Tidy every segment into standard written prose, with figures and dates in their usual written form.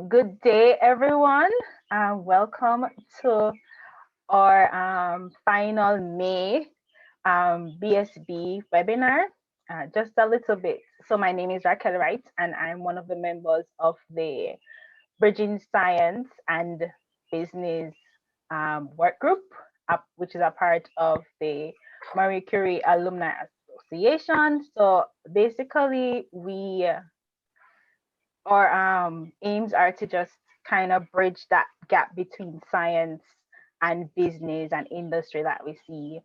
Good day, everyone. Welcome to our final May BSB webinar. Just a little bit. So my name is Raquel Wright, and I'm one of the members of the Bridging Science and Business work group, which is a part of the Marie Curie Alumni Association. So basically, our aims are to just kind of bridge that gap between science and business and industry that we see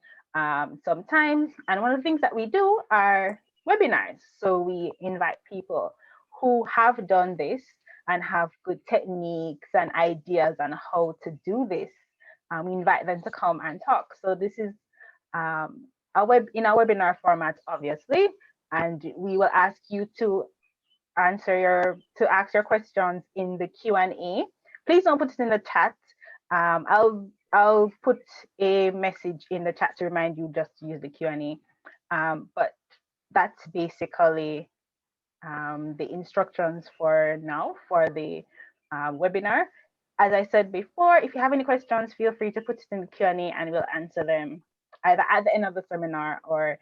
sometimes. And one of the things that we do are webinars. So we invite people who have done this and have good techniques and ideas on how to do this. We invite them to come and talk. So this is in a webinar format, obviously, and we will ask you to ask your questions in the Q&A. Please don't put it in the chat. I'll put a message in the chat to remind you just to use the Q&A. But that's basically the instructions for now for the webinar. As I said before, if you have any questions, feel free to put it in the Q&A and we'll answer them either at the end of the seminar or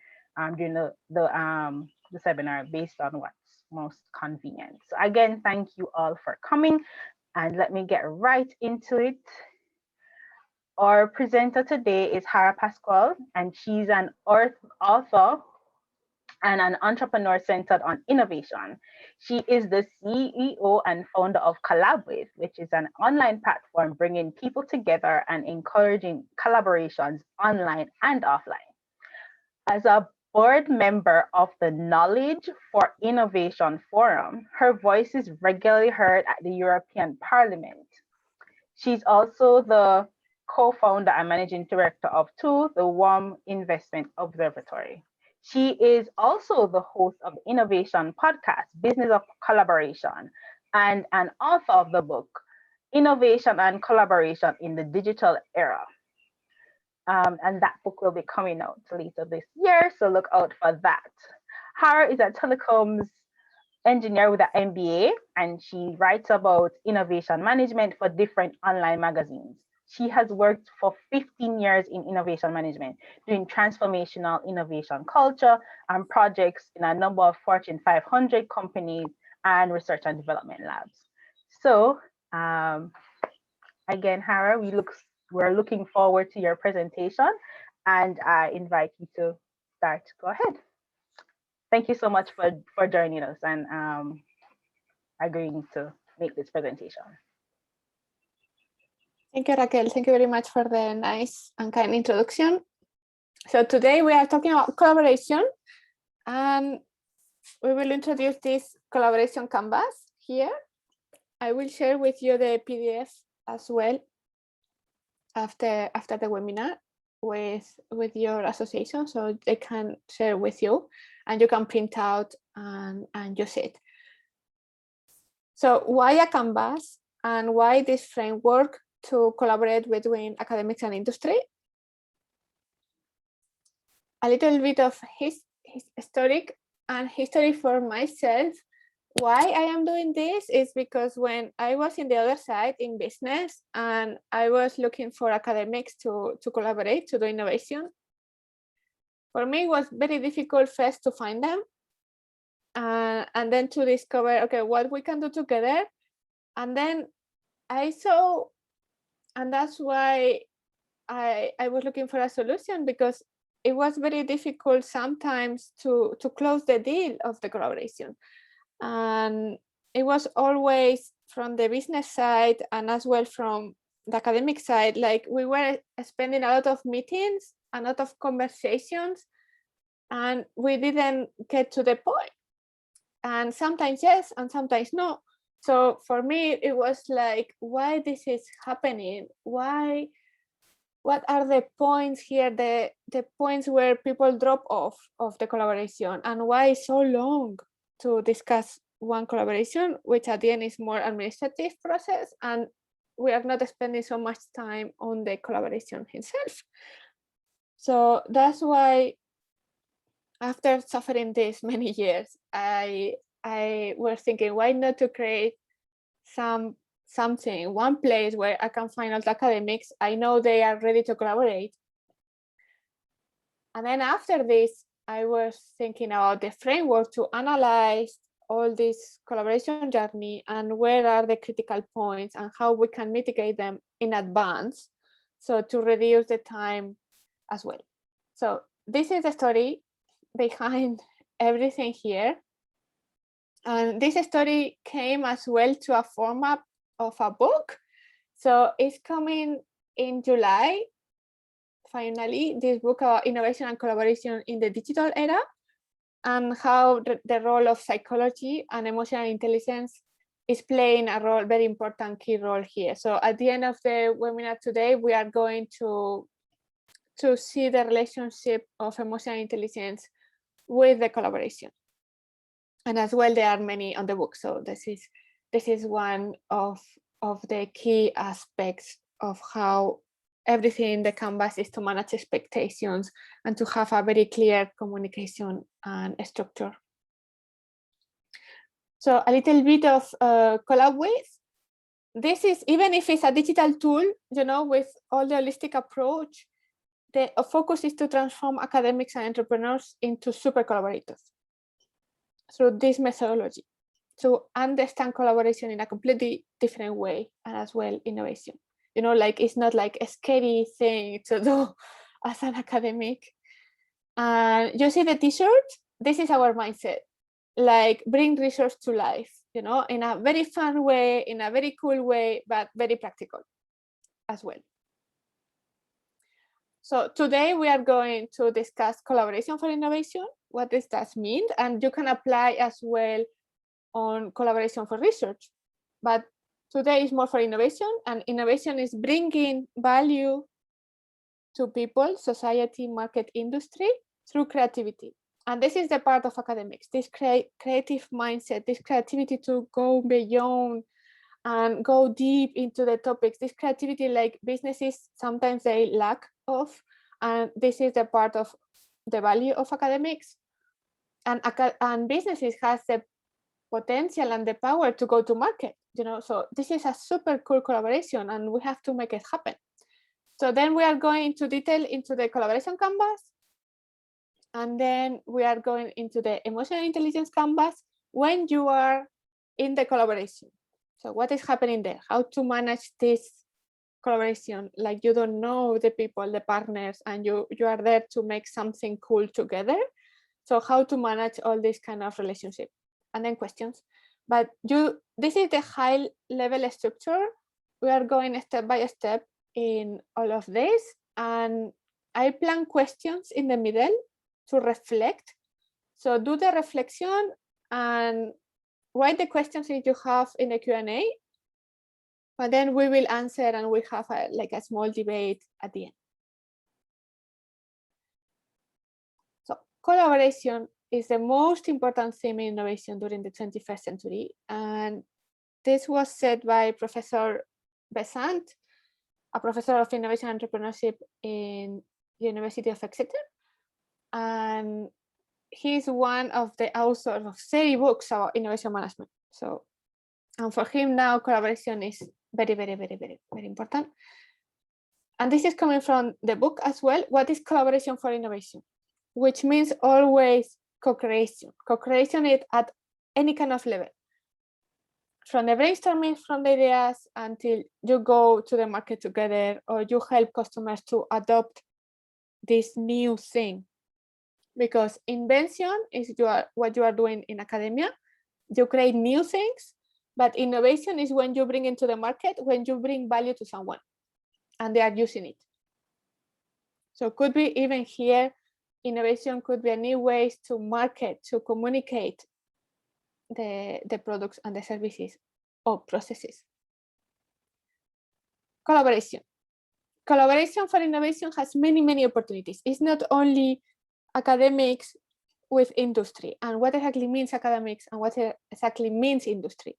during the seminar based on what's most convenient. So again, thank you all for coming, and let me get right into it. Our presenter today is Jara Pascual, and she's an author and an entrepreneur centered on innovation. She is the CEO and founder of Collabwith, which is an online platform bringing people together and encouraging collaborations online and offline. As a board member of the Knowledge for Innovation Forum, her voice is regularly heard at the European Parliament. She's also the co-founder and managing director of TOO, the Warm Investment Observatory. She is also the host of the innovation podcast, Business of Collaboration, and an author of the book, Innovation and Collaboration in the Digital Era. And that book will be coming out later this year, so look out for that. Jara is a telecoms engineer with an MBA, and she writes about innovation management for different online magazines. She has worked for 15 years in innovation management, doing transformational innovation culture and projects in a number of Fortune 500 companies and research and development labs. So again, Jara, we're looking forward to your presentation, and I invite you to start. Go ahead. Thank you so much for joining us and agreeing to make this presentation. Thank you, Raquel. Thank you very much for the nice and kind introduction. So today we are talking about collaboration, and we will introduce this collaboration canvas here. I will share with you the PDF as well after the webinar with your association, so they can share with you and you can print out and use it. So why a canvas and why this framework to collaborate between academics and industry? A little bit of his history for myself. Why I am doing this is because when I was in the other side in business and I was looking for academics to collaborate, to do innovation, for me it was very difficult first to find them and then to discover, okay, what we can do together. And then I saw, and that's why I was looking for a solution, because it was very difficult sometimes to close the deal of the collaboration. And it was always from the business side and as well from the academic side, like we were spending a lot of meetings, a lot of conversations, and we didn't get to the point. And sometimes yes, and sometimes no. So for me, it was like, why this is happening? Why? What are the points here, the points where people drop off of the collaboration, and why so long to discuss one collaboration, which at the end is more administrative process, and we are not spending so much time on the collaboration itself. So that's why, after suffering this many years, I was thinking, why not to create something, one place where I can find all the academics, I know they are ready to collaborate. And then after this, I was thinking about the framework to analyze all this collaboration journey and where are the critical points and how we can mitigate them in advance, so to reduce the time as well. So this is the story behind everything here. And this story came as well to a format of a book. So it's coming in July, finally, this book about innovation and collaboration in the digital era, and how the role of psychology and emotional intelligence is playing a role, very important key role here. So at the end of the webinar today, we are going to see the relationship of emotional intelligence with the collaboration. And as well, there are many on the book. So this is one of the key aspects of how everything in the Canvas is to manage expectations and to have a very clear communication and structure. So a little bit of collab with. This is, even if it's a digital tool, you know, with all the holistic approach, the focus is to transform academics and entrepreneurs into super collaborators through this methodology, to understand collaboration in a completely different way, and as well innovation. You know, like it's not like a scary thing to do as an academic. And you see the t-shirt, this is our mindset, like bring research to life, you know, in a very fun way, in a very cool way, but very practical as well. So today we are going to discuss collaboration for innovation. What does that mean? And you can apply as well on collaboration for research. But today is more for innovation, and innovation is bringing value to people, society, market, industry through creativity. And this is the part of academics, this creative mindset, this creativity to go beyond and go deep into the topics, this creativity like businesses sometimes they lack of, and this is the part of the value of academics. And businesses has the potential and the power to go to market, you know, so this is a super cool collaboration and we have to make it happen. So then we are going into detail into the collaboration canvas, and then we are going into the emotional intelligence canvas when you are in the collaboration. So what is happening there? How to manage this collaboration, like you don't know the people, the partners, and you are there to make something cool together. So how to manage all this kind of relationship, and then questions. But this is the high level structure. We are going step by step in all of this, and I plan questions in the middle to reflect. So do the reflection and write the questions that you have in the Q&A, but then we will answer and we have a small debate at the end. So collaboration is the most important theme in innovation during the 21st century. And this was said by Professor Besant, a professor of innovation and entrepreneurship in the University of Exeter. And he's one of the authors of 30 books about innovation management. So, and for him now, collaboration is very, very, very, very, very important. And this is coming from the book as well. What is collaboration for innovation? Which means always co-creation. Co-creation is at any kind of level. From the brainstorming from the ideas until you go to the market together, or you help customers to adopt this new thing. Because invention is what you are doing in academia. You create new things, but innovation is when you bring into the market, when you bring value to someone and they are using it. So could be even here, innovation could be a new ways to market, to communicate the products and the services or processes. Collaboration. Collaboration for innovation has many, many opportunities. It's not only academics with industry and what exactly means academics and what exactly means industry.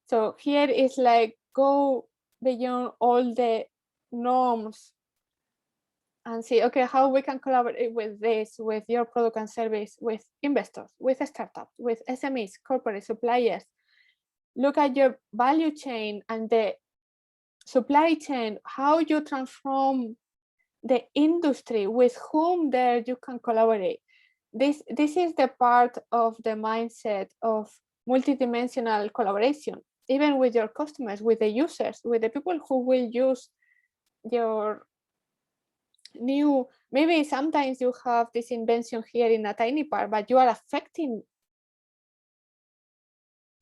So here is like go beyond all the norms and see, okay, how we can collaborate with this, with your product and service, with investors, with startups, with SMEs, corporate suppliers, look at your value chain and the supply chain, how you transform the industry, with whom there you can collaborate. This is the part of the mindset of multidimensional collaboration, even with your customers, with the users, with the people who will use your new, maybe sometimes you have this invention here in a tiny part, but you are affecting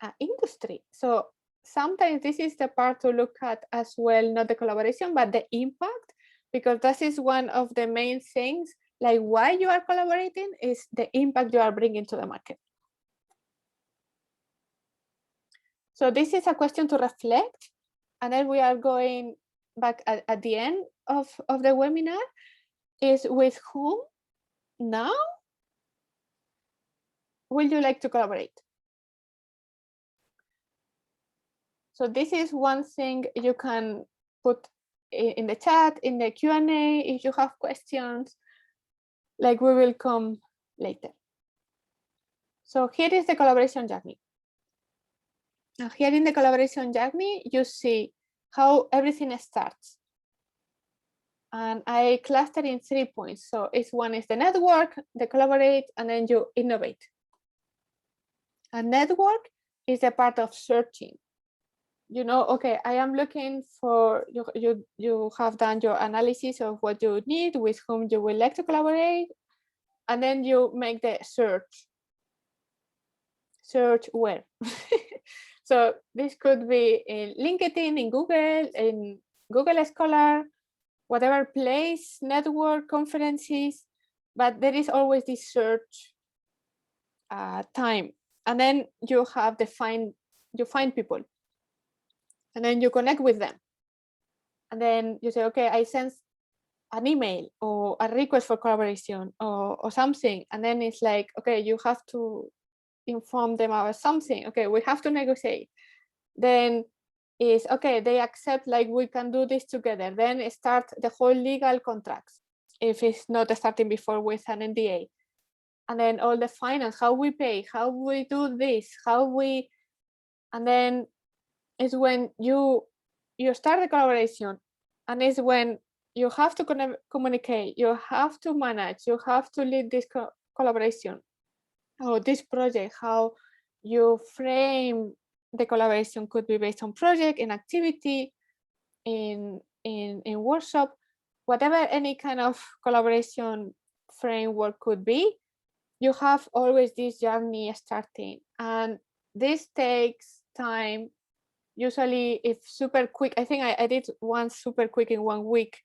an industry. So sometimes this is the part to look at as well, not the collaboration, but the impact, because that is one of the main things, like why you are collaborating is the impact you are bringing to the market. So this is a question to reflect, and then we are going back at the end of the webinar, is with whom now will you like to collaborate? So this is one thing you can put in the chat, in the Q&A, if you have questions, like we will come later. So here is the collaboration journey. Now here in the collaboration journey, you see how everything starts. And I cluster in 3 points. So one is the network, the collaborate, and then you innovate. A network is the part of searching. You know, okay, I am looking for, you have done your analysis of what you need, with whom you would like to collaborate, and then you make the search. Search where? So this could be in LinkedIn, in Google Scholar, whatever place, network, conferences, but there is always this search time. And then you have you find people, and then you connect with them. And then you say, okay, I send an email or a request for collaboration or something. And then it's like, okay, you have to inform them about something. Okay, we have to negotiate. Then is, okay, they accept, like, we can do this together. Then start the whole legal contracts, if it's not starting before with an NDA. And then all the finance, how we pay, how we do this, and then is when you start the collaboration, and it's when you have to communicate, you have to manage, you have to lead this collaboration or this project. How you frame the collaboration could be based on project, in activity, in workshop, whatever any kind of collaboration framework could be. You have always this journey starting, and this takes time. Usually, if super quick, I think I did one super quick in 1 week,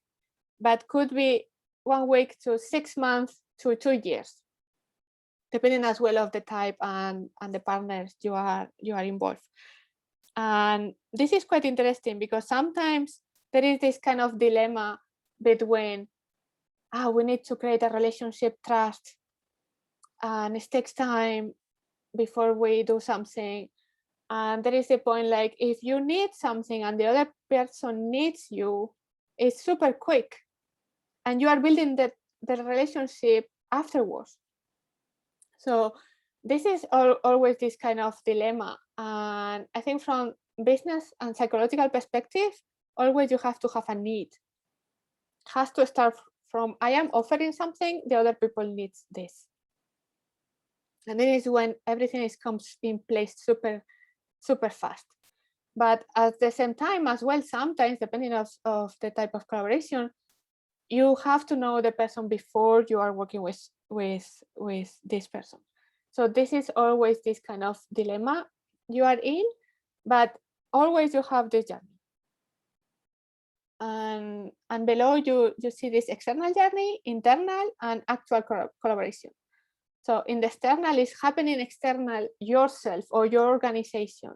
but could be 1 week to 6 months to 2 years, depending as well of the type and the partners you are involved. And this is quite interesting, because sometimes there is this kind of dilemma between, we need to create a relationship, trust, and it takes time before we do something. And there is a point, like, if you need something and the other person needs you, it's super quick, and you are building the relationship afterwards. So this is always this kind of dilemma. And I think from business and psychological perspective, always you have to have a need. It has to start from, I am offering something, the other people needs this. And then is when everything comes in place super fast. But at the same time as well, sometimes, depending of the type of collaboration, you have to know the person before you are working with this person. So this is always this kind of dilemma you are in, but always you have this journey. And below you see this external journey, internal, and actual collaboration. So in the external is happening external, yourself or your organization.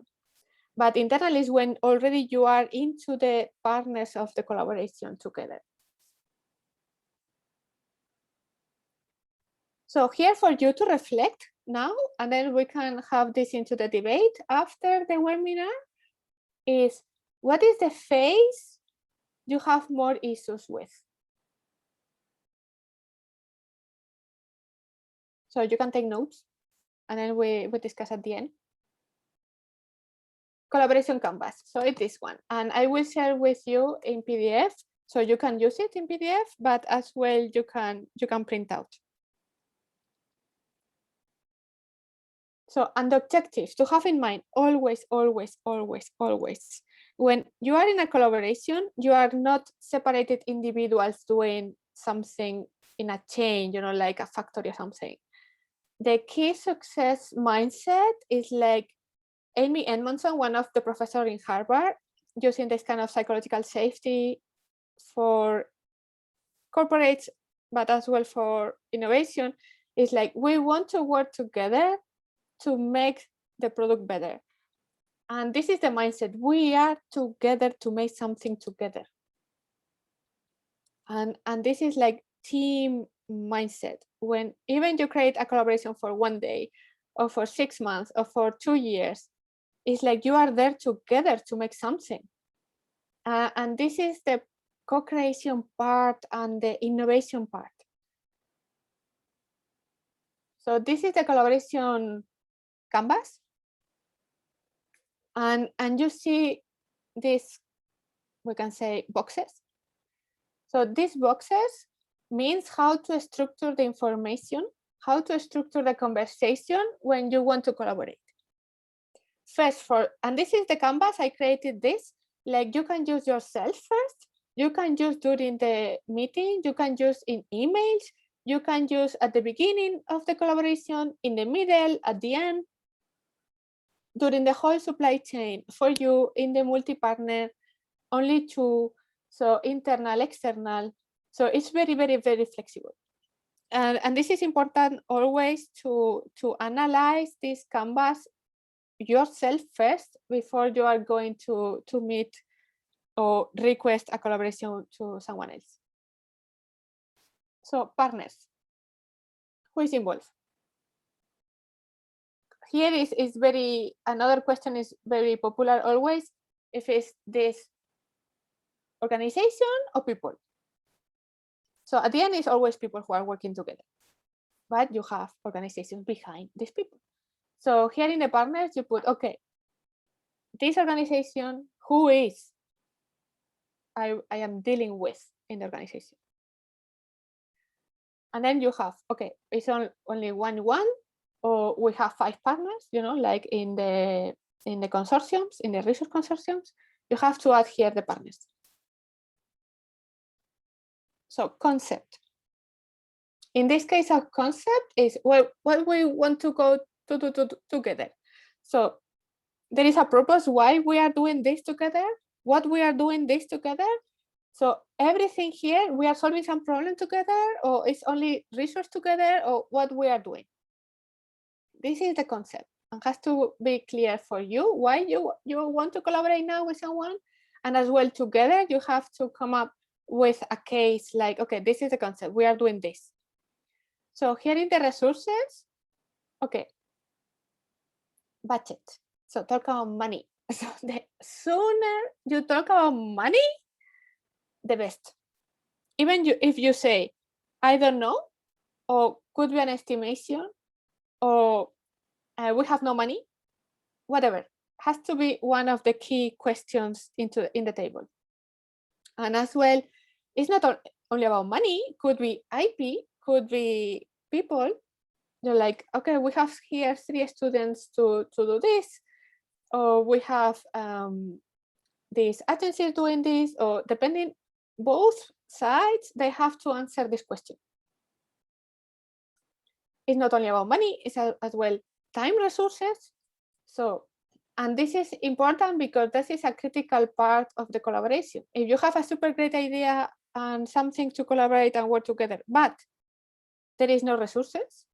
But internal is when already you are into the partners of the collaboration together. So here for you to reflect now, and then we can have this into the debate after the webinar, is, what is the phase you have more issues with? So you can take notes, and then we discuss at the end. collaboration canvas. So it's this one, and I will share with you in PDF, so you can use it in PDF, but as well you can print out. So, and the objectives to have in mind always, always, always, always. When you are in a collaboration, you are not separated individuals doing something in a chain, you know, like a factory or something. The key success mindset is like Amy Edmondson, one of the professors in Harvard, using this kind of psychological safety for corporates, but as well for innovation, is like, we want to work together to make the product better. And this is the mindset. We are together to make something together. And this is like team mindset. When even you create a collaboration for 1 day or for 6 months or for 2 years, it's like you are there together to make something. And this is the co-creation part and the innovation part. So this is the collaboration canvas. And you see these, we can say, boxes. So these boxes means how to structure the information, how to structure the conversation when you want to collaborate. First, and this is the canvas, I created this, like you can use yourself first, you can use during the meeting, you can use in emails, you can use at the beginning of the collaboration, in the middle, at the end, during the whole supply chain, for you, in the multi-partner, only two, so internal, external. So it's very, very, very flexible. And this is important always to analyze this canvas yourself first before you are going to meet or request a collaboration to someone else. So partners, who is involved? Here is very, another question is very popular always, if it's this organization or people. So at the end, it's always people who are working together, but you have organizations behind these people. So here in the partners, you put, okay, this organization, who is I am dealing with in the organization. And then you have, okay, it's only one, or we have 5 partners, you know, like in the consortiums, in the resource consortiums, you have to add here the partners. So concept. In this case, our concept is what we want to go to do together. So there is a purpose why we are doing this together, what we are doing this together. So everything here, we are solving some problem together, or it's only resource together, or what we are doing. This is the concept, and has to be clear for you why you want to collaborate now with someone. And as well, together, you have to come up with a case like, okay, this is the concept, we are doing this. So here in the resources, okay, budget. So talk about money. So the sooner you talk about money, the best. Even if you say, I don't know, or could be an estimation, or we have no money, whatever, has to be one of the key questions in the table. And as well, it's not only about money, could be IP, could be people. You're like, okay, we have here 3 students to do this, or we have these agencies doing this, or depending, both sides, they have to answer this question. It's not only about money, it's as well time resources. So, and this is important because this is a critical part of the collaboration. If you have a super great idea and something to collaborate and work together, but there is no resources,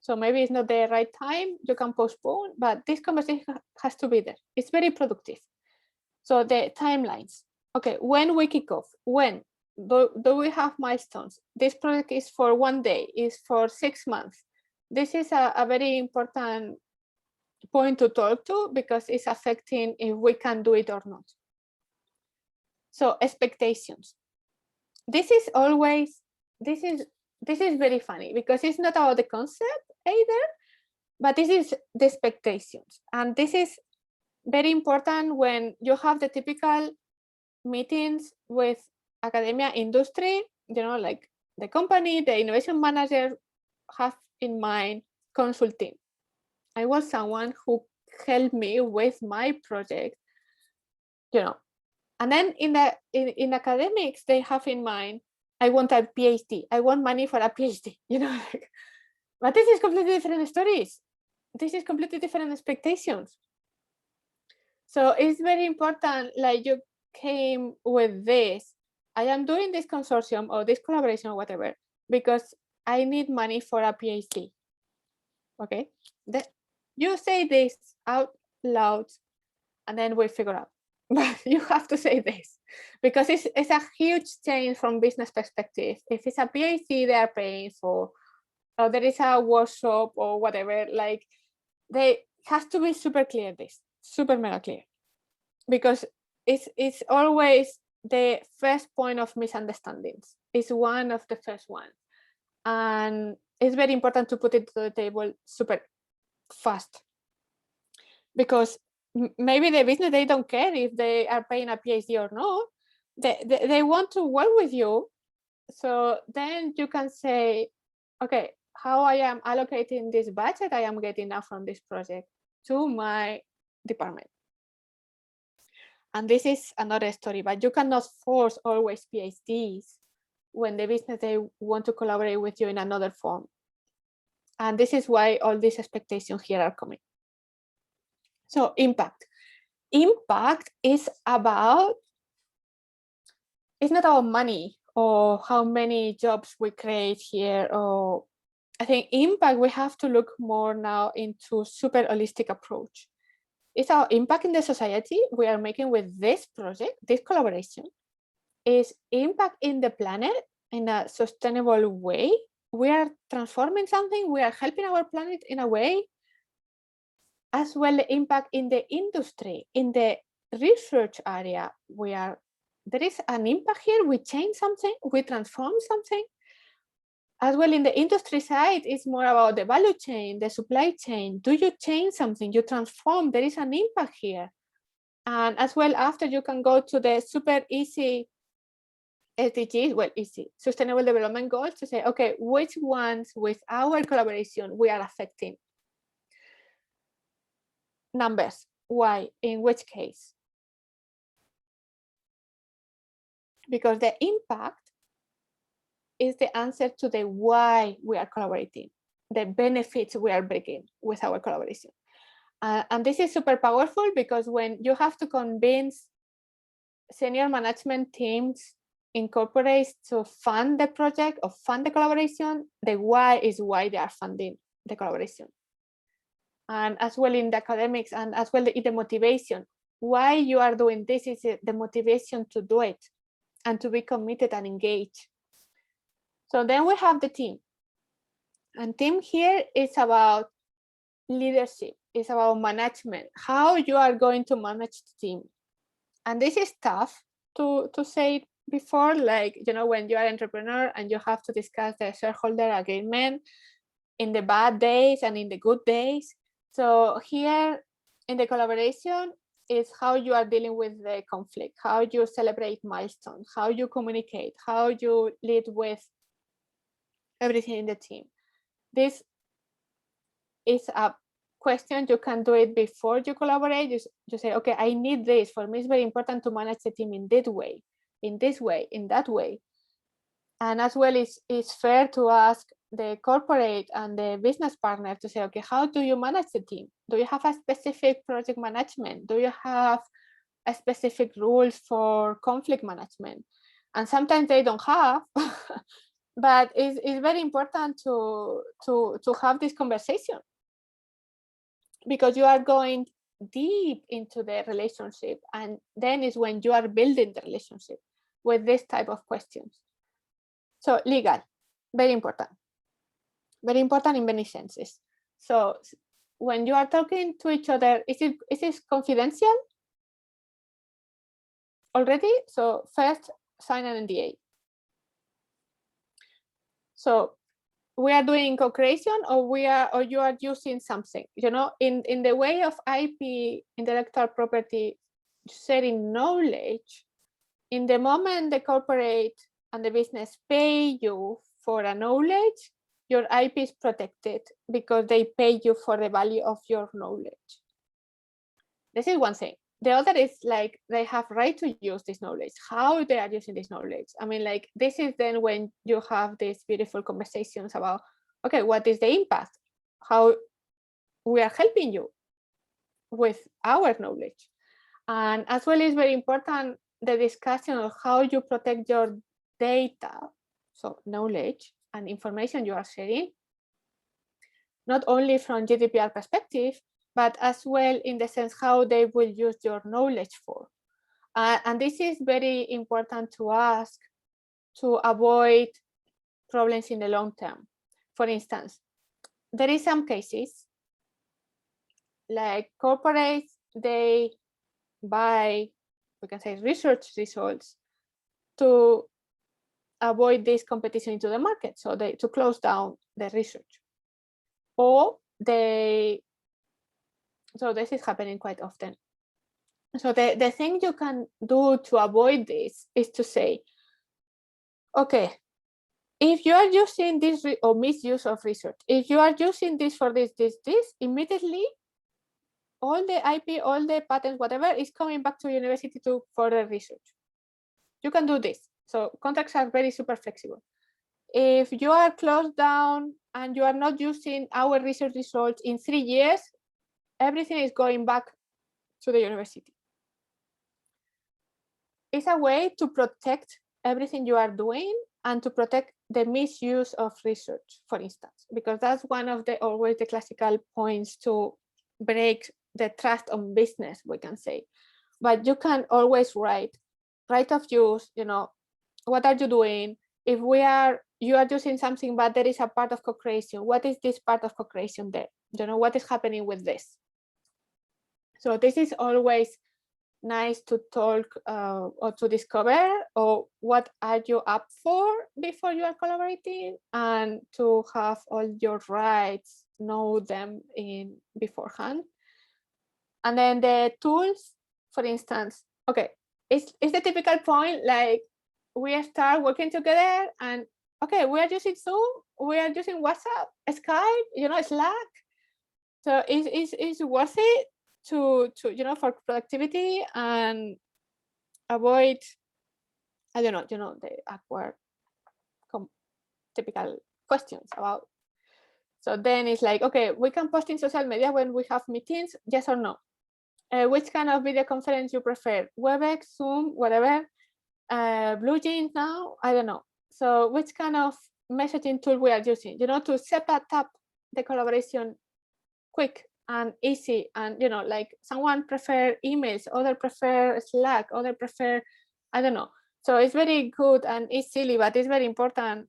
so maybe it's not the right time, you can postpone, but this conversation has to be there. It's very productive. So the timelines, okay, when we kick off, when do we have milestones? This project is for 1 day, is for 6 months. This is a very important point to talk to because it's affecting if we can do it or not. So expectations. This is always, this is very funny because it's not about the concept either, but this is the expectations. And this is very important when you have the typical meetings with academia industry, like the company, the innovation manager have in mind consulting. I want someone who helped me with my project, and then in academics, they have in mind, I want a PhD. I want money for a PhD, but this is completely different stories. This is completely different expectations. So it's very important, like you came with this, I am doing this consortium or this collaboration or whatever, because I need money for a PhD. Okay, you say this out loud and then we figure out. But you have to say this because it's a huge change from business perspective. If it's a PhD they are paying for, or there is a workshop or whatever, like they has to be super clear, this super mega clear, because it's always the first point of misunderstandings. It's one of the first ones, and it's very important to put it to the table super fast, because maybe the business, they don't care if they are paying a PhD or not. They want to work with you. So then you can say, okay, how I am allocating this budget I am getting now from this project to my department. And this is another story, but you cannot force always PhDs when the business, they want to collaborate with you in another form. And this is why all these expectations here are coming. So impact. Impact is about, it's not about money or how many jobs we create here. Or I think impact, we have to look more now into super holistic approach. It's our impact in the society we are making with this project, this collaboration. Is impact in the planet in a sustainable way. We are transforming something, we are helping our planet in a way. As well, the impact in the industry, in the research area, there is an impact here, we change something, we transform something. As well, in the industry side, it's more about the value chain, the supply chain. Do you change something, you transform, there is an impact here. And as well, after you can go to the super easy SDGs, well, easy, Sustainable Development Goals, to say, okay, which ones with our collaboration we are affecting? Numbers, why, in which case? Because the impact is the answer to the why we are collaborating, the benefits we are bringing with our collaboration. And this is super powerful, because when you have to convince senior management teams incorporate to fund the project or fund the collaboration, the why is why they are funding the collaboration. And as well in the academics, and as well in the motivation, why you are doing this is the motivation to do it and to be committed and engaged. So then we have the team. And team here is about leadership, it's about management, how you are going to manage the team. And this is tough to say before, like, when you are an entrepreneur and you have to discuss the shareholder agreement in the bad days and in the good days. So here in the collaboration is how you are dealing with the conflict, how you celebrate milestones, how you communicate, how you lead with everything in the team. This is a question you can do it before you collaborate. You say, okay, I need this. For me, it's very important to manage the team in this way, in that way. And as well, it's fair to ask the corporate and the business partner to say, okay, how do you manage the team? Do you have a specific project management? Do you have a specific rules for conflict management? And sometimes they don't have, but it's very important to have this conversation, because you are going deep into the relationship, and then is when you are building the relationship with this type of questions. So legal, very important in many senses. So when you are talking to each other, is it confidential already? So first, sign an NDA. So we are doing co-creation, or you are using something, in the way of IP, intellectual property, sharing knowledge. In the moment the corporate and the business pay you for a knowledge, your IP is protected because they pay you for the value of your knowledge. This is one thing. The other is like they have right to use this knowledge, how they are using this knowledge. I mean, like this is then when you have these beautiful conversations about, okay, what is the impact? How we are helping you with our knowledge. And as well is very important the discussion of how you protect your data, so knowledge and information you are sharing, not only from GDPR perspective, but as well in the sense how they will use your knowledge for. And this is very important to ask to avoid problems in the long term. For instance, there is some cases like corporates, they buy, we can say, research results to avoid this competition into the market, so to close down the research. Or so this is happening quite often. So the thing you can do to avoid this is to say, okay, if you are using this or misuse of research, if you are using this for this, immediately all the IP, all the patents, whatever is coming back to university to further research. You can do this. So contracts are very super flexible. If you are closed down and you are not using our research results in 3 years, everything is going back to the university. It's a way to protect everything you are doing and to protect the misuse of research, for instance, because that's one of the always the classical points to break the trust on business, we can say. But you can always write right of use, what are you doing? If you are using something, but there is a part of co-creation, what is this part of co-creation there? What is happening with this? So this is always nice to talk or to discover, or what are you up for before you are collaborating, and to have all your rights, know them in beforehand. And then the tools, for instance, okay, it's the typical point, like we start working together and okay, we are using Zoom, we are using WhatsApp, Skype, Slack. So it's worth it to for productivity and avoid, I don't know, the awkward typical questions about. So then it's like, okay, we can post in social media when we have meetings, yes or no? Which kind of video conference you prefer? WebEx, Zoom, whatever. Blue Jeans now, I don't know. So which kind of messaging tool we are using, to set up the collaboration quick and easy. And, like someone prefer emails, other prefer Slack, other prefer, I don't know. So it's very good and it's silly, but it's very important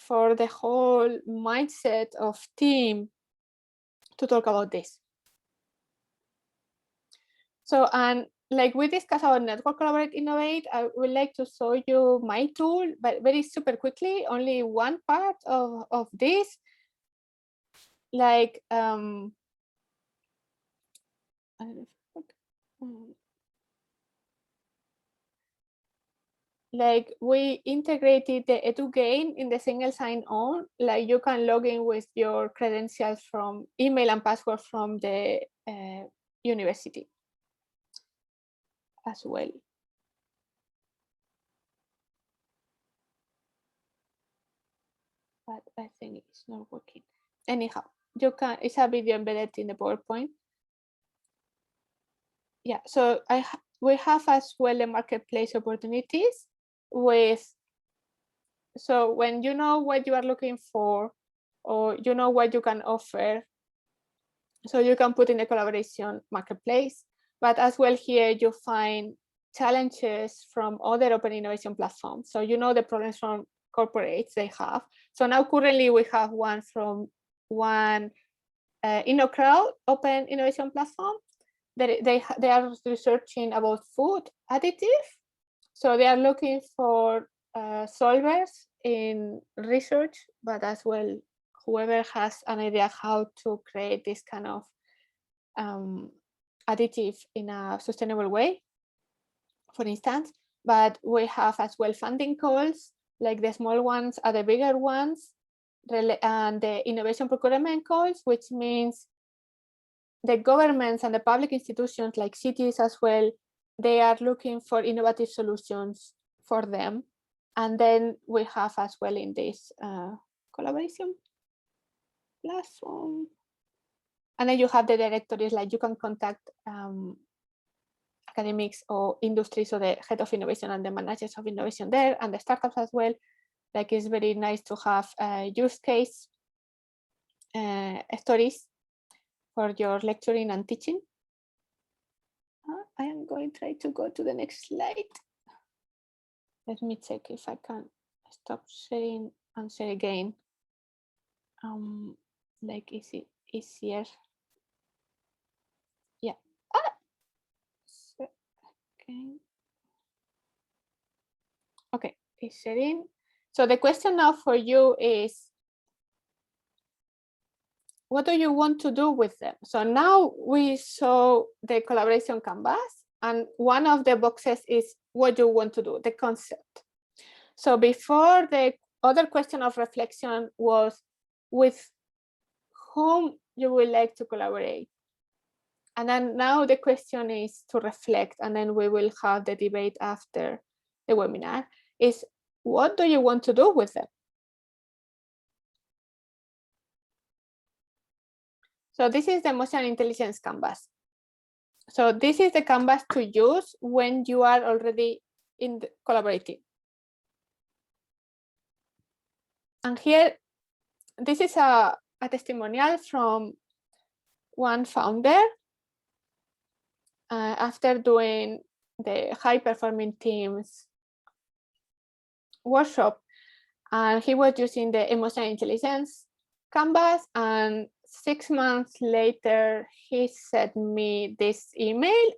for the whole mindset of team to talk about this. So, and like we discussed about network, collaborate, innovate, I would like to show you my tool, but very super quickly, only one part of this. Like, like we integrated the EduGain in the single sign-on. Like you can log in with your credentials from email and password from the university as well. But I think it's not working. Anyhow, you can, it's a video embedded in the PowerPoint. Yeah, so we have as well the marketplace opportunities with, so when you know what you are looking for, or what you can offer, so you can put in the collaboration marketplace. But as well here you find challenges from other open innovation platforms. So the problems from corporates they have. So now currently we have one from InnoCrowd open innovation platform. They are researching about food additive. So they are looking for solvers in research, but as well whoever has an idea how to create this kind of additive in a sustainable way, for instance. But we have as well funding calls, like the small ones are the bigger ones, and the innovation procurement calls, which means the governments and the public institutions like cities as well, they are looking for innovative solutions for them. And then we have as well in this collaboration platform. And then you have the directories, like you can contact academics or industries, or the head of innovation and the managers of innovation there, and the startups as well. Like it's very nice to have use case stories for your lecturing and teaching. I am going to try to go to the next slide. Let me check if I can stop sharing and share again. Like is it easier? Yeah. Okay, it's sharing. So the question now for you is, what do you want to do with them? So now we saw the collaboration canvas, and one of the boxes is what you want to do, the concept. So before, the other question of reflection was with whom you would like to collaborate. And then now the question is to reflect, and then we will have the debate after the webinar, is what do you want to do with them? So this is the emotional intelligence canvas. So this is the canvas to use when you are already in the collaborating. And here, this is a testimonial from one founder after doing the high performing teams workshop, and he was using the emotional intelligence canvas, and 6 months later he sent me this email,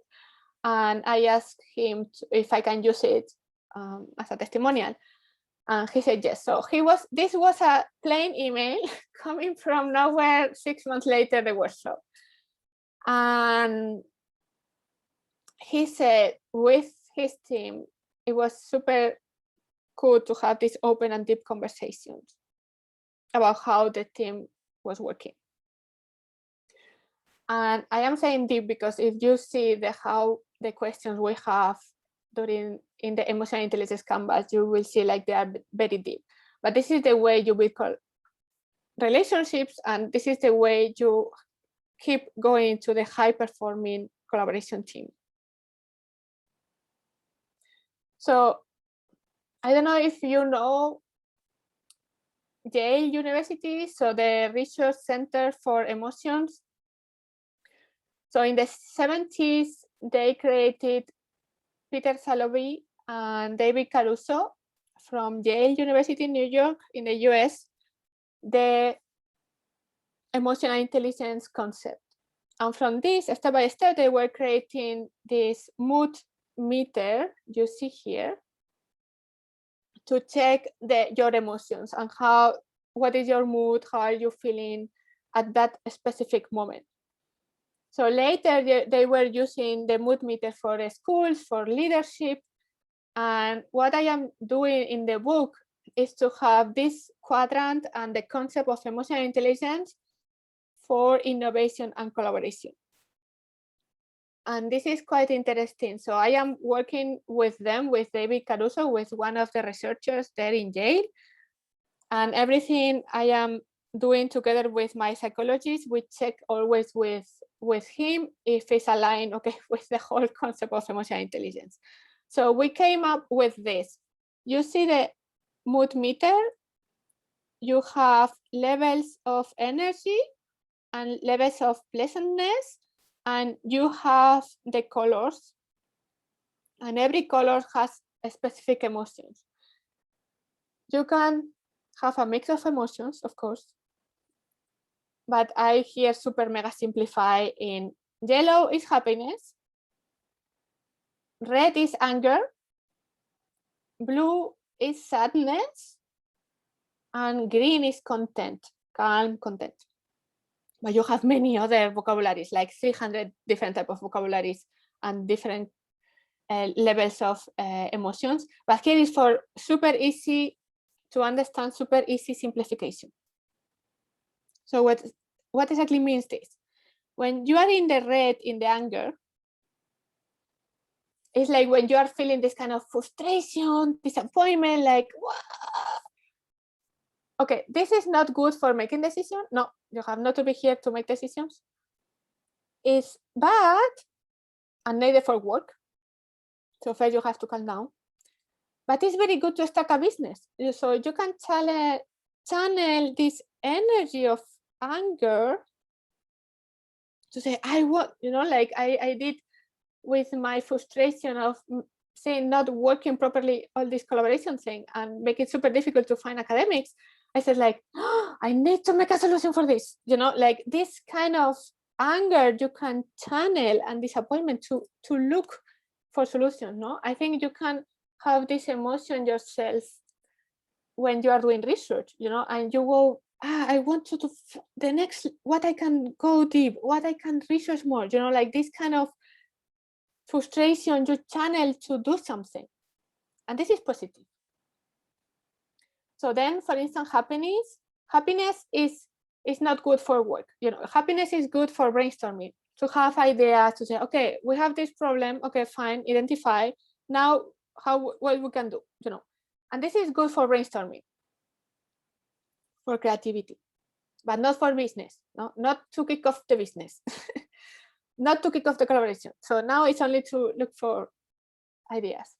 and I asked him if I can use it as a testimonial, and he said yes. So this was a plain email coming from nowhere 6 months later the workshop, and he said with his team it was super cool to have these open and deep conversations about how the team was working. And I am saying deep because if you see how the questions we have in the emotional intelligence canvas, you will see like they are very deep. But this is the way you build relationships, and this is the way you keep going to the high performing collaboration team. So I don't know if you know Yale University, so the Research Center for Emotions. So in the 70s, they created Peter Salovey and David Caruso from Yale University in New York in the US, the emotional intelligence concept. And from this, step by step, they were creating this mood meter you see here to check your emotions and what is your mood, how are you feeling at that specific moment. So later they were using the mood meter for schools, for leadership. And what I am doing in the book is to have this quadrant and the concept of emotional intelligence for innovation and collaboration. And this is quite interesting. So I am working with them, with David Caruso, with one of the researchers there in Yale. And everything I am doing together with my psychologist, we check always with him if it's aligned, okay, with the whole concept of emotional intelligence. So we came up with this. You see the mood meter, you have levels of energy and levels of pleasantness, and you have the colors, and every color has a specific emotions. You can have a mix of emotions, of course, but I here super mega simplify in yellow is happiness, red is anger, blue is sadness, and green is content. calm, content. But you have many other vocabularies, like 300 different types of vocabularies and different levels of emotions. But here is for super easy to understand, super easy simplification. So what exactly means this? When you are in the red, in the anger, it's like when you are feeling this kind of frustration, disappointment, like, okay, this is not good for making decisions. No, you have not to be here to make decisions. It's bad and needed for work. So first you have to calm down. But it's very good to start a business. So you can channel this energy of anger to say, I want, like I did with my frustration of saying not working properly, all this collaboration thing, and make it super difficult to find academics. I said like, oh, I need to make a solution for this. Like this kind of anger you can channel and disappointment to look for solutions. No, I think you can have this emotion yourself when you are doing research, and you go, I want to do the next, what I can go deep, what I can research more, like this kind of frustration you channel to do something. And this is positive. So then, for instance, happiness is not good for work. Happiness is good for brainstorming, to have ideas, to say, okay, we have this problem, okay, fine, identify, now what we can do, and this is good for brainstorming, for creativity, but not for business, no, not to kick off the business, not to kick off the collaboration. So now it's only to look for ideas.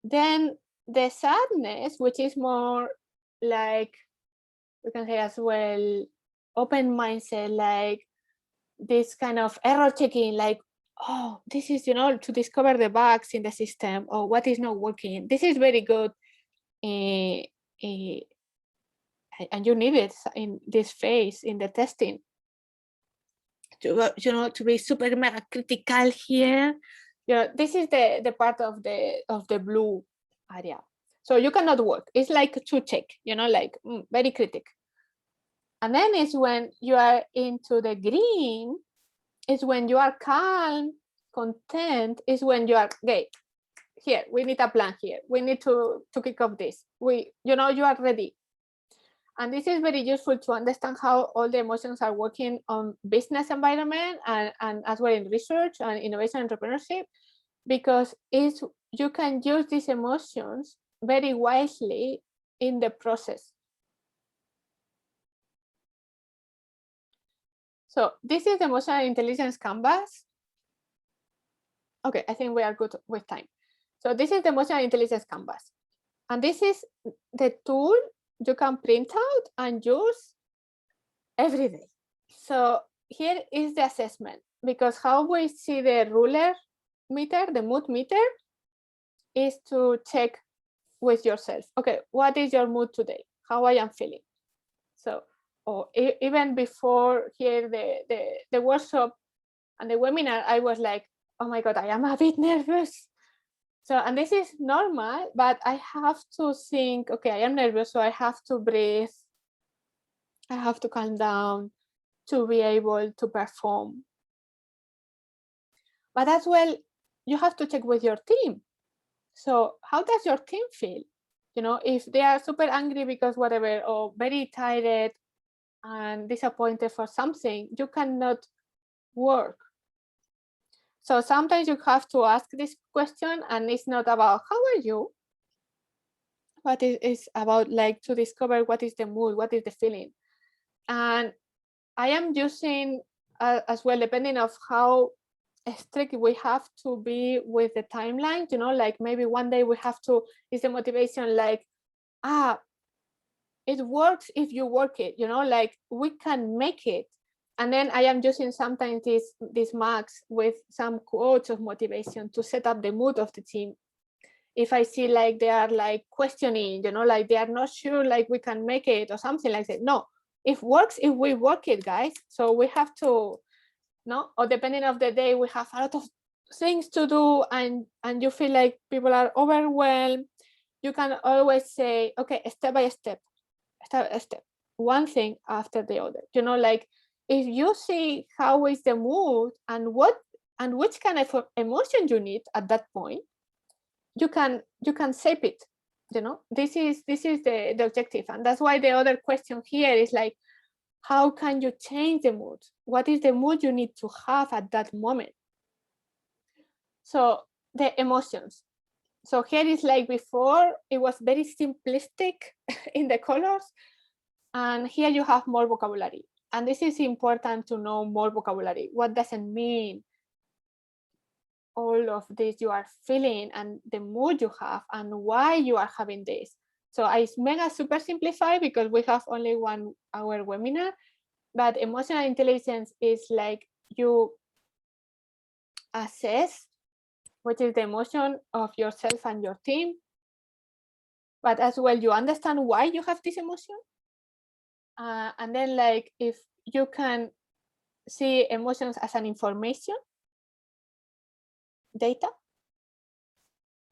Then the sadness, which is more like, we can say as well, open mindset, like this kind of error checking, like, oh, this is, to discover the bugs in the system or what is not working. This is very good. And you need it in this phase, in the testing, to be super mega critical here. This is the part of the blue area. So you cannot work. It's like to check, like very critical. And then it's when you are into the green, is when you are calm, content, is when you are, okay, here, we need a plan here. We need to kick off this. You are ready. And this is very useful to understand how all the emotions are working on business environment and as well in research and innovation entrepreneurship, because you can use these emotions very wisely in the process. So this is the emotional intelligence canvas. Okay, I think we are good with time. So this is the emotional intelligence canvas. And this is the tool you can print out and use every day. So here is the assessment, because how we see the ruler meter, the mood meter, is to check with yourself. Okay, what is your mood today? How I am feeling? So, or even before here the workshop and the webinar, I was like, oh my God, I am a bit nervous. So, and this is normal, but I have to think, okay, I am nervous, so I have to breathe. I have to calm down to be able to perform. But as well, you have to check with your team. So how does your team feel? If they are super angry because whatever, or very tired and disappointed for something, you cannot work. So sometimes you have to ask this question, and it's not about how are you, but it is about like to discover what is the mood, what is the feeling. And I am using as well, depending of how strict we have to be with the timeline, like maybe one day we have to, is the motivation like, it works if you work it, like we can make it. And then I am using sometimes these marks with some quotes of motivation to set up the mood of the team. If I see like they are like questioning, like they are not sure, like we can make it or something like that. No, it works if we work it, guys. So we have to, or depending of the day, we have a lot of things to do and you feel like people are overwhelmed. You can always say, okay, step by step, step by step. one thing after the other. You know, like if you see how is the mood and which kind of emotion you need at that point, you can shape it. You know, this is the objective, and that's why the other question here is like, how can you change the mood? What is the mood you need to have at that moment? So the emotions. So here is like before, it was very simplistic in the colors, and here you have more vocabulary. And this is important to know more vocabulary. What does it mean? All of this you are feeling and the mood you have and why you are having this. So I mega super simplify because we have only 1 hour webinar, but emotional intelligence is like you assess what is the emotion of yourself and your team, but as well you understand why you have this emotion. And then like if you can see emotions as an information data,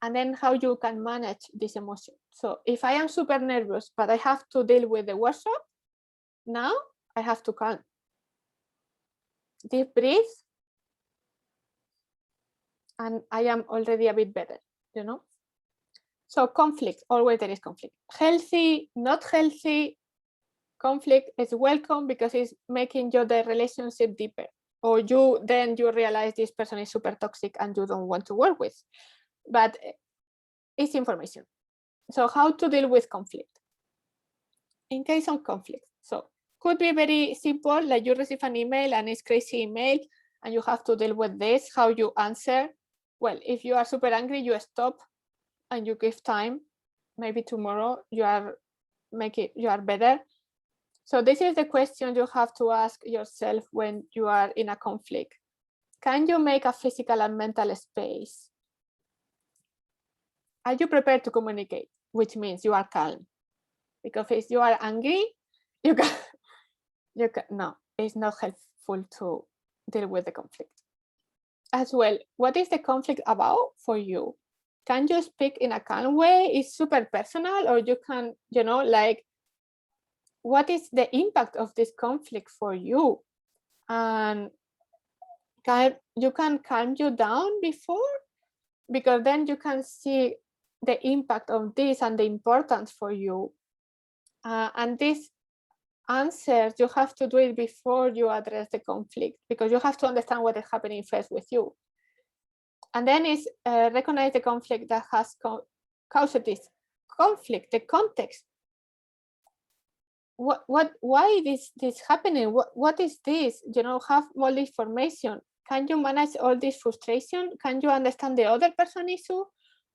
and then how you can manage this emotion. So if I am super nervous, but I have to deal with the workshop, now I have to calm. Deep breathe, and I am already a bit better, you know? So conflict, always there is conflict. Healthy, not healthy, conflict is welcome because it's making the relationship deeper. Or then you realize this person is super toxic and you don't want to work with. But it's information. So how to deal with conflict? In case of conflict, so could be very simple, like you receive an email and it's crazy email and you have to deal with this, how you answer. Well, if you are super angry, you stop and you give time. Maybe tomorrow you are better. So this is the question you have to ask yourself when you are in a conflict. Can you make a physical and mental space? Are you prepared to communicate? Which means you are calm. Because if you are angry, you can no, it's not helpful to deal with the conflict. As well, what is the conflict about for you? Can you speak in a calm way? It's super personal, or you can, you know, like, what is the impact of this conflict for you? And you can calm you down before, because then you can see the impact of this and the importance for you. And this answer, you have to do it before you address the conflict, because you have to understand what is happening first with you. And then is recognize the conflict that has caused this conflict, the context. Why this happening? What is this? You know, have more information. Can you manage all this frustration? Can you understand the other person issue?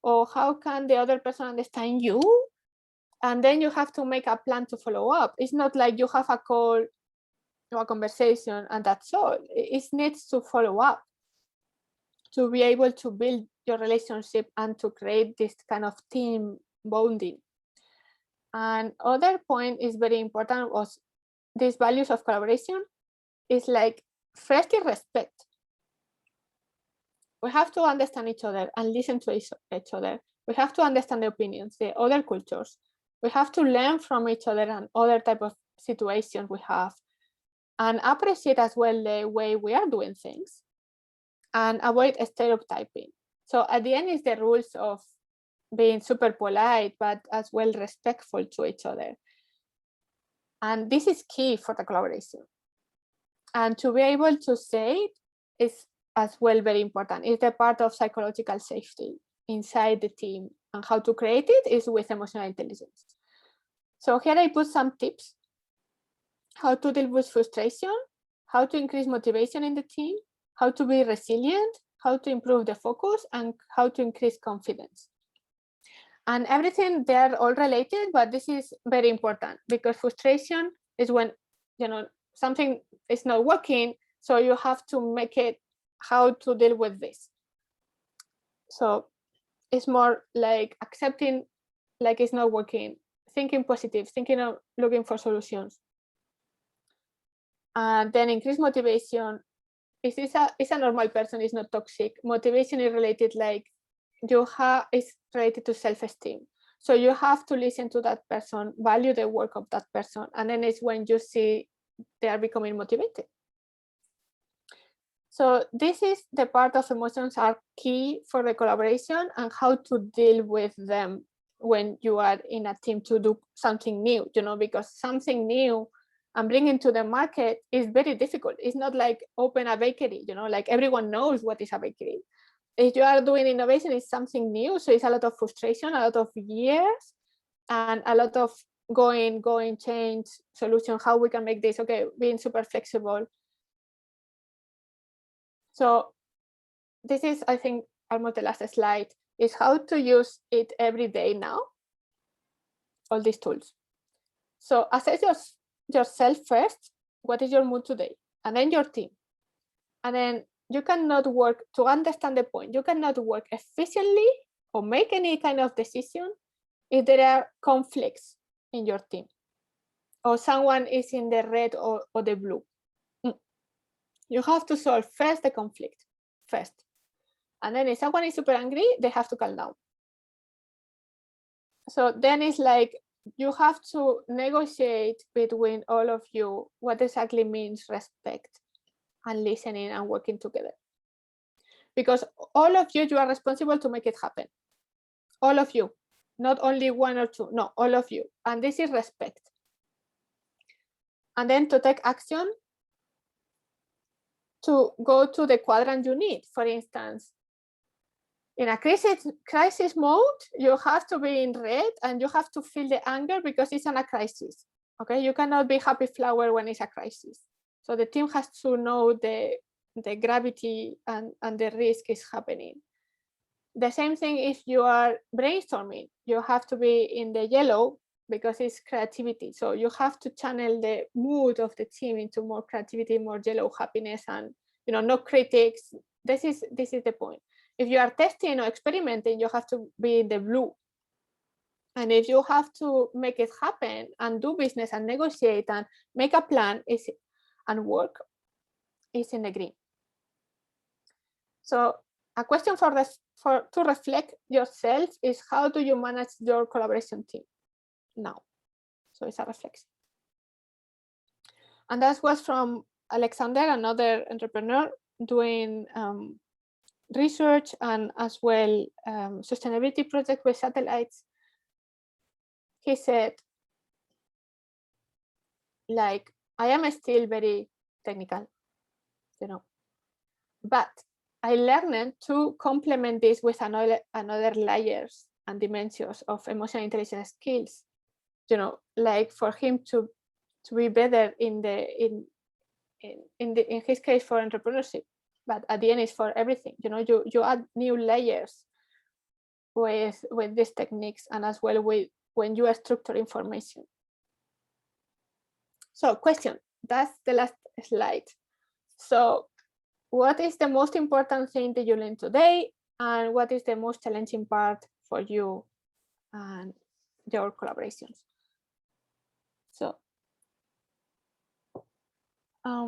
Or how can the other person understand you? And then you have to make a plan to follow up. It's not like you have a call or a conversation and that's all. It needs to follow up to be able to build your relationship and to create this kind of team bonding. And other point is very important was these values of collaboration is like firstly respect. We have to understand each other and listen to each other. We have to understand the opinions, the other cultures. We have to learn from each other and other type of situations we have, and appreciate as well the way we are doing things and avoid stereotyping. So at the end is the rules of being super polite, but as well respectful to each other. And this is key for the collaboration. And to be able to say it is as well very important. It's the part of psychological safety inside the team, and how to create it is with emotional intelligence. So here I put some tips: how to deal with frustration, how to increase motivation in the team, how to be resilient, how to improve the focus, and how to increase confidence. And everything, they're all related, but this is very important because frustration is when, you know, something is not working, so you have to make it how to deal with this. So it's more like accepting like it's not working, thinking positive, thinking of looking for solutions. And then increase motivation. Is a normal person, is not toxic. Motivation is related, like is related to self-esteem. So you have to listen to that person, value the work of that person, and then it's when you see they are becoming motivated. So this is the part of emotions are key for the collaboration and how to deal with them when you are in a team to do something new, because something new and bringing to the market is very difficult. It's not like open a bakery, like everyone knows what is a bakery. If you are doing innovation, it's something new. So it's a lot of frustration, a lot of years, and a lot of going, change, solution, how we can make this, okay, being super flexible. So this is, I think, almost the last slide, is how to use it every day now, all these tools. So assess yourself first, what is your mood today? And then your team. And then you cannot work, to understand the point, you cannot work efficiently or make any kind of decision if there are conflicts in your team, or someone is in the red or the blue. You have to solve first the conflict, first. And then if someone is super angry, they have to calm down. So then it's like, you have to negotiate between all of you what exactly means respect and listening and working together. Because all of you are responsible to make it happen. All of you, not only one or two, no, all of you. And this is respect. And then to take action, to go to the quadrant you need. For instance, in a crisis mode, you have to be in red and you have to feel the anger because it's a crisis. Okay, you cannot be happy flower when it's a crisis. So the team has to know the gravity and the risk is happening. The same thing if you are brainstorming, you have to be in the yellow because it's creativity. So you have to channel the mood of the team into more creativity, more yellow happiness, and no critics. This is the point. If you are testing or experimenting, you have to be in the blue. And if you have to make it happen and do business and negotiate and make a plan and work, is in the green. So a question to reflect yourself is, how do you manage your collaboration team now? So it's a reflection. And that was from Alexander, another entrepreneur doing research and as well sustainability project with satellites. He said, like, I am still very technical, but I learned to complement this with another layers and dimensions of emotional intelligence skills, like for him to be better in his case for entrepreneurship, but at the end it's for everything. You add new layers with these techniques, and as well with when you structure information. So question, that's the last slide. So what is the most important thing that you learned today, and what is the most challenging part for you and your collaborations? So I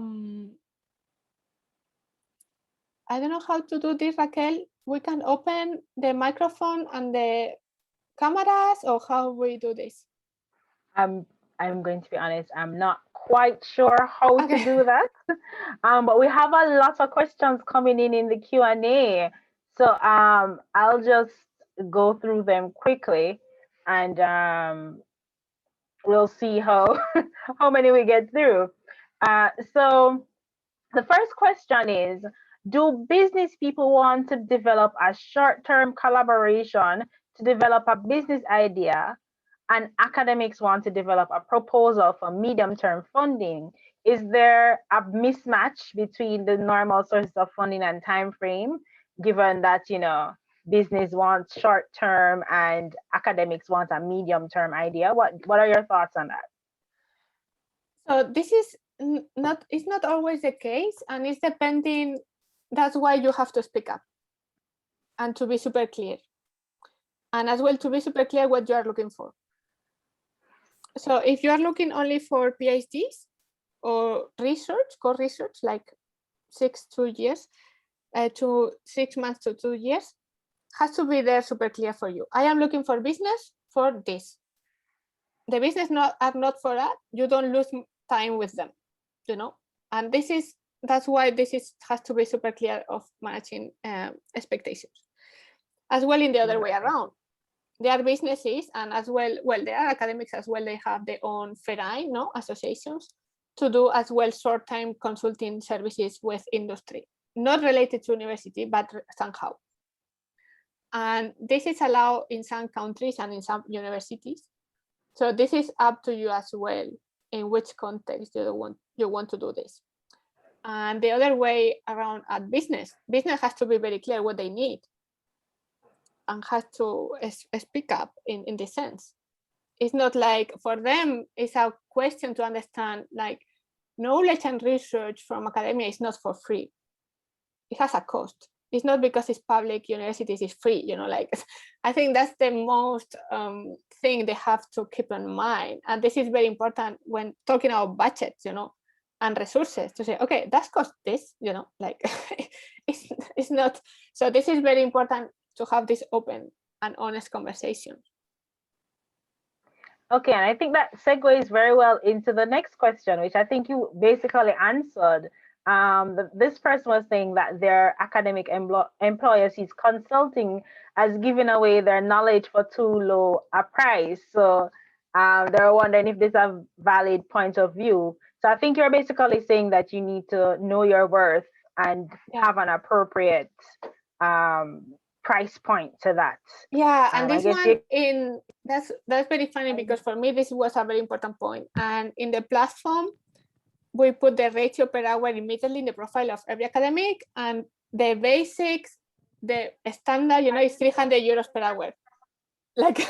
don't know how to do this, Raquel. We can open the microphone and the cameras, or how we do this? I'm going to be honest, I'm not quite sure how to do that. But we have a lot of questions coming in the Q&A. So I'll just go through them quickly, and we'll see how many we get through. So the first question is, do business people want to develop a short-term collaboration to develop a business idea, and academics want to develop a proposal for medium-term funding? Is there a mismatch between the normal sources of funding and time frame, given that business wants short-term and academics want a medium-term idea? What are your thoughts on that? So this is it's not always the case, and it's depending. That's why you have to speak up and to be super clear, and as well to be super clear what you are looking for. So if you are looking only for PhDs or core research, like 6 years, to 6 months to 2 years, has to be there super clear for you. I am looking for business for this. The business are not for that. You don't lose time with them, you know. And that's why has to be super clear of managing expectations. As well, in the other way around, there are businesses, and as well, there are academics as well. They have their own FERAI, no, associations, to do as well short-term consulting services with industry, not related to university, but somehow. And this is allowed in some countries and in some universities. So this is up to you as well, in which context you want to do this. And the other way around at business has to be very clear what they need and has to speak up in this sense. It's not like, for them, it's a question to understand, like, knowledge and research from academia is not for free. It has a cost. It's not because it's public universities is free, you know, like, I think that's the most thing they have to keep in mind. And this is very important when talking about budgets, you know, and resources, to say, okay, that's cost this, you know, like, it's not. So this is very important to have this open and honest conversation. Okay, and I think that segues very well into the next question, which I think you basically answered. This person was saying that their academic employer sees consulting as giving away their knowledge for too low a price. So they're wondering if this is a valid point of view. So I think you're basically saying that you need to know your worth and have an appropriate price point to that. Yeah, and this one that's very funny, because for me this was a very important point. And in the platform, we put the ratio per hour immediately in the profile of every academic, and the basics, the standard, you know, is 300 euros per hour, like,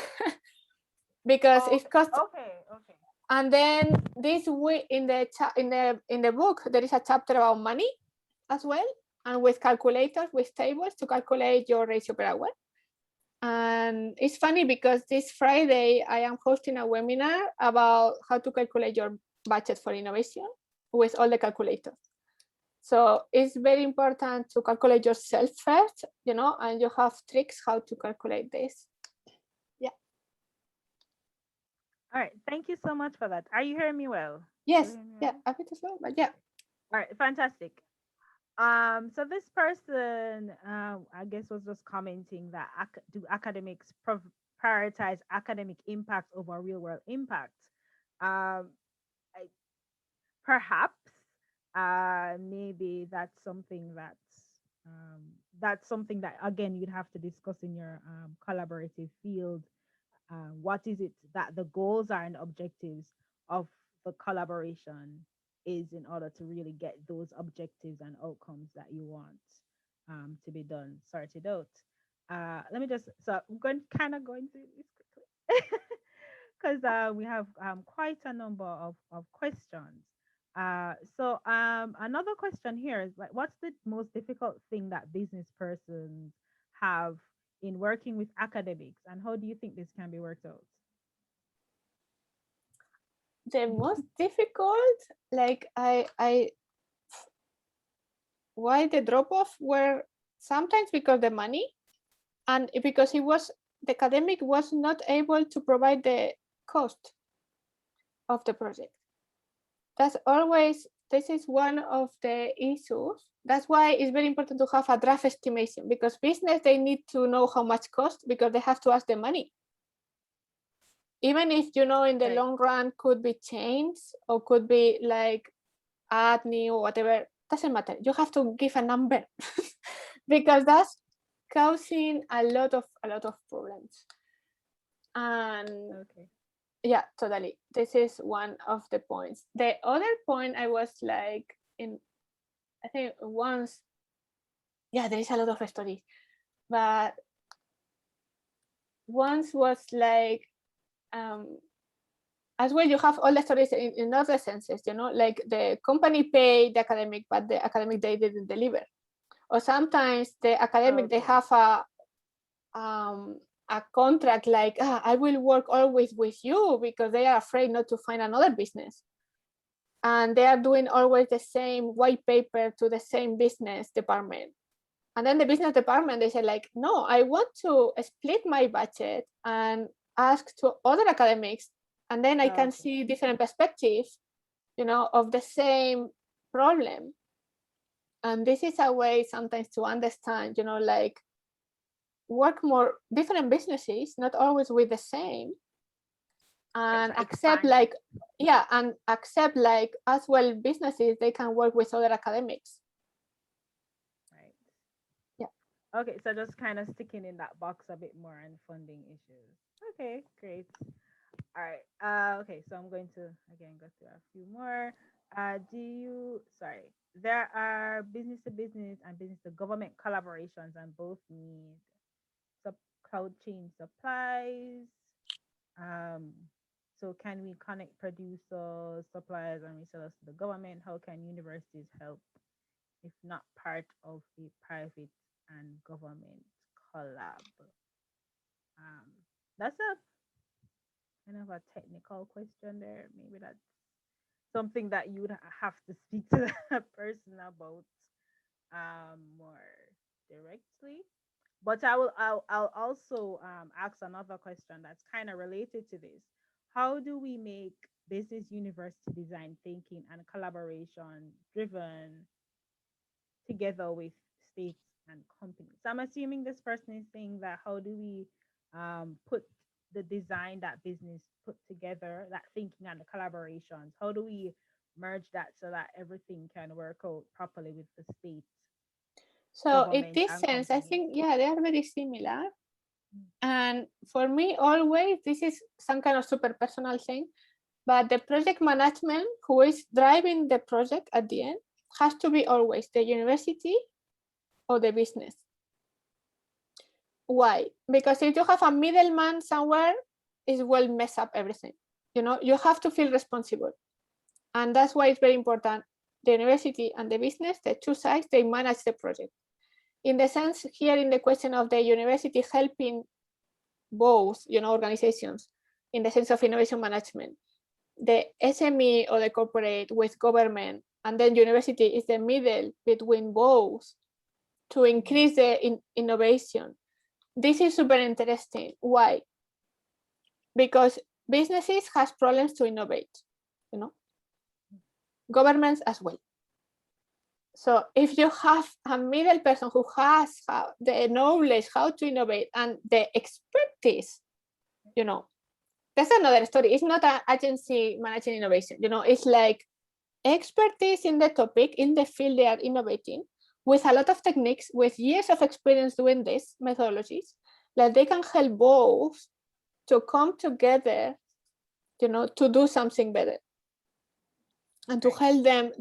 because it costs. Okay. And then this way in the book there is a chapter about money as well, and with calculators, with tables to calculate your ratio per hour. And it's funny because this Friday I am hosting a webinar about how to calculate your budget for innovation with all the calculators. So it's very important to calculate yourself first, you know, and you have tricks how to calculate this. Yeah. All right. Thank you so much for that. Are you hearing me well? Yes. Yeah. A bit slow, but yeah. All right. Fantastic. So this person, I guess, was just commenting that do academics prioritize academic impact over real world impact? Perhaps, maybe that's something that again you'd have to discuss in your collaborative field. What is it that the goals are and objectives of the collaboration is in order to really get those objectives and outcomes that you want to be done, sorted out. Let me just, so I'm going through this quickly because we have quite a number of questions. So another question here is, like, what's the most difficult thing that business persons have in working with academics, and how do you think this can be worked out? The most difficult, like, why the drop-off were sometimes because the money, and because the academic was not able to provide the cost of the project. This is one of the issues. That's why it's very important to have a draft estimation, because business, they need to know how much cost, because they have to ask the money. Even if, you know, in the long run could be changed or could be like add new or whatever, doesn't matter. You have to give a number because that's causing a lot of problems. And yeah, totally. This is one of the points. The other point I was like I think once, yeah, there is a lot of stories, but once was like, as well, you have all the stories in other senses, you know, like the company paid the academic, but the academic, they didn't deliver. Or sometimes the academic, they have a contract like, I will work always with you, because they are afraid not to find another business. And they are doing always the same white paper to the same business department. And then the business department, they say like, no, I want to split my budget, and ask to other academics, and then I can Okay. see different perspectives, of the same problem. And this is a way sometimes to understand, like work more different businesses, not always with the same, and accept like, and accept like as well businesses, they can work with other academics. Right. Yeah. Okay, so just kind of sticking in that box a bit more and funding issues. Okay, great. All right. Okay, so I'm going to again go through a few more. There are business to business and business to government collaborations, and both need sub cloud chain supplies. Um, so can we connect producers, suppliers, and resellers to the government? How can universities help if not part of a private and government collab? Um, that's a kind of a technical question there. Maybe that's something that you would have to speak to that person about more directly. But I'll also ask another question that's kind of related to this. How do we make business university design thinking and collaboration driven together with states and companies? So I'm assuming this person is saying that how do we put the design that business put together, that thinking and the collaborations, how do we merge that so that everything can work out properly with the state, So in government, this and sense, I companies? think, yeah, they are very similar. Mm. And for me, always, this is some kind of super personal thing, but the project management who is driving the project at the end has to be always the university or the business. Why? Because if you have a middleman somewhere, it will mess up everything. You have to feel responsible. And that's why it's very important. The university and the business, the two sides, they manage the project. In the sense here in the question of the university helping both, organizations in the sense of innovation management, the SME or the corporate with government, and then university is the middle between both to increase the innovation. This is super interesting. Why? Because businesses has problems to innovate, governments as well. So if you have a middle person who has the knowledge how to innovate and the expertise, that's another story. It's not an agency managing innovation. It's like expertise in the topic, in the field they are innovating, with a lot of techniques, with years of experience doing this methodologies, that they can help both to come together, to do something better. And to help them,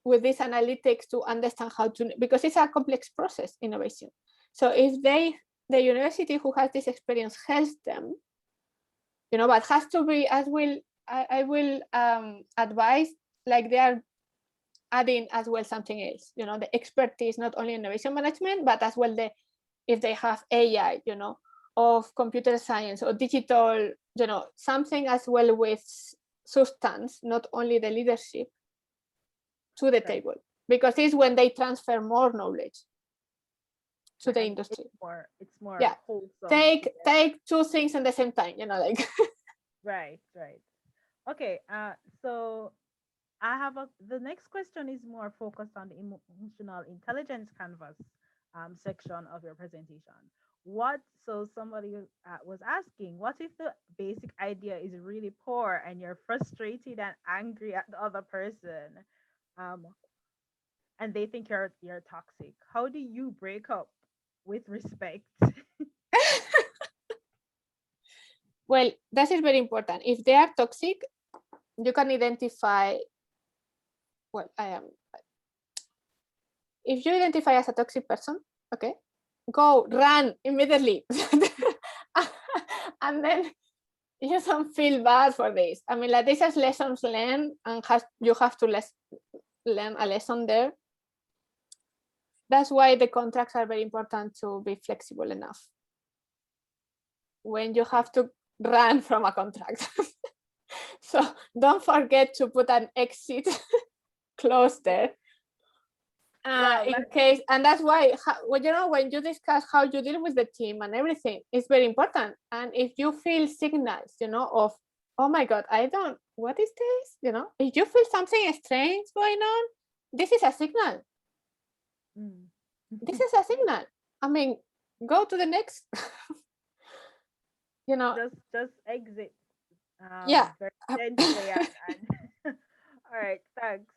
with this analytics to understand how to, because it's a complex process, innovation. So if the university who has this experience helps them, but has to be, as will, I will advise, like they are adding as well something else, the expertise, not only innovation management, but as well if they have AI, of computer science or digital, something as well with substance, not only the leadership, to the table, because it's when they transfer more knowledge to the industry. It's more yeah wholesome. take two things at the same time, like right. Okay, so I have the next question is more focused on the emotional intelligence canvas section of your presentation. So somebody was asking, what if the basic idea is really poor and you're frustrated and angry at the other person, and they think you're toxic? How do you break up with respect? Well, that is very important. If they are toxic, you can identify, well, if you identify as a toxic person, okay, go run immediately. And then you don't feel bad for this. I mean, like, this is lessons learned, and you have to learn a lesson there. That's why the contracts are very important, to be flexible enough when you have to run from a contract. So don't forget to put an exit clause there. Well, in case, and that's why, well, you know, when you discuss how you deal with the team and everything, it's very important. And if you feel signals, you know, of, oh my God, what is this? You know, if you feel something strange going on, this is a signal. This is a signal. I mean, go to the next, you know. just exit. Yeah. Very gently and all right, thanks.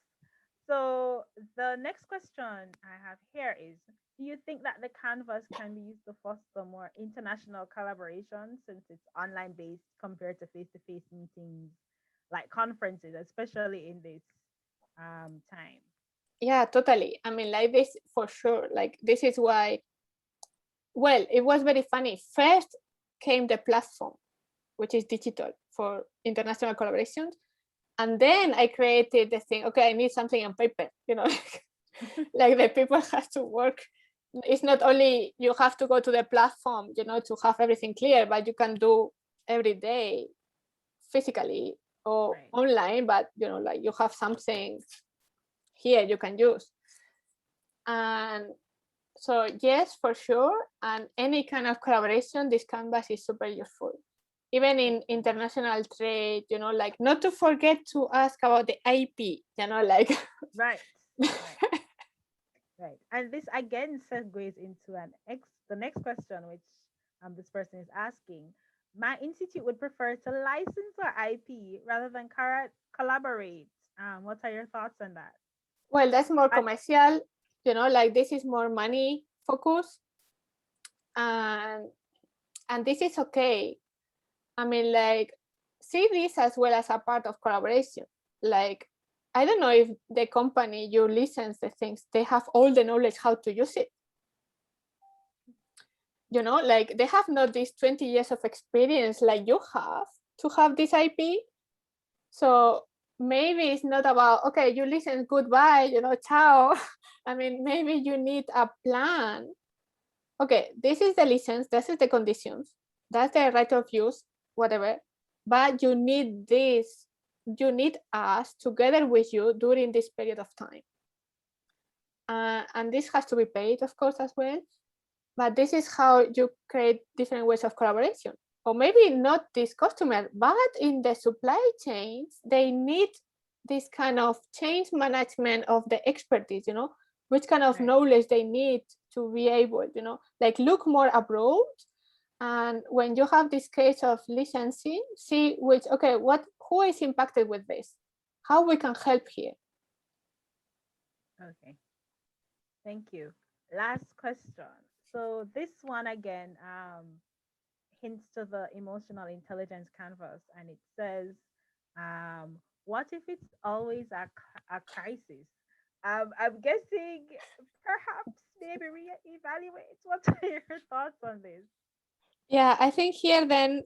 So the next question I have here is, do you think that the canvas can be used to foster more international collaboration since it's online based compared to face-to-face meetings like conferences, especially in this time? Yeah, totally. I mean, like this for sure. Like this is why, well, it was very funny. First came the platform, which is digital for international collaborations. And then I created the thing, okay, I need something on paper, you know, like the people have to work. It's not only you have to go to the platform, you know, to have everything clear, but you can do every day physically or Right. online, but, you know, like you have something here you can use. And so yes, for sure. And any kind of collaboration, this canvas is super useful. Even in international trade, you know, like not to forget to ask about the IP, you know, like. Right. Right. And this again segues into the next question, which this person is asking. My institute would prefer to license our IP rather than collaborate. What are your thoughts on that? Well, that's more commercial, you know, like this is more money focused. And this is okay. I mean, like, see this as well as a part of collaboration. Like, I don't know if the company you license the things, they have all the knowledge how to use it. You know, like they have not this 20 years of experience like you have to have this IP. So maybe it's not about, okay, you listen, goodbye, you know, ciao. I mean, maybe you need a plan. Okay, this is the license, this is the conditions, that's the right of use, whatever. But you need this, you need us together with you during this period of time. And this has to be paid, of course, as well. But this is how you create different ways of collaboration. Or maybe not this customer, but in the supply chains, they need this kind of change management of the expertise, you know, which kind of knowledge they need to be able, you know, like look more abroad. And when you have this case of licensing, see which, okay, who is impacted with this? How we can help here. Okay. Thank you. Last question. So this one again hints to the emotional intelligence canvas, and it says, what if it's always a crisis? I'm guessing perhaps maybe reevaluate. What are your thoughts on this? Yeah, I think here then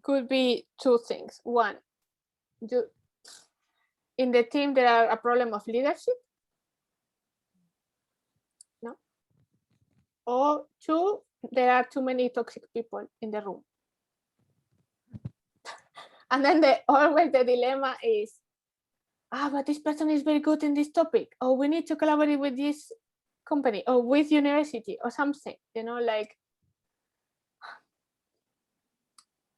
could be two things. One, in the team there are a problem of leadership, no? Or two, there are too many toxic people in the room. And then always the dilemma is, but this person is very good in this topic, or we need to collaborate with this company or with university or something, you know, like.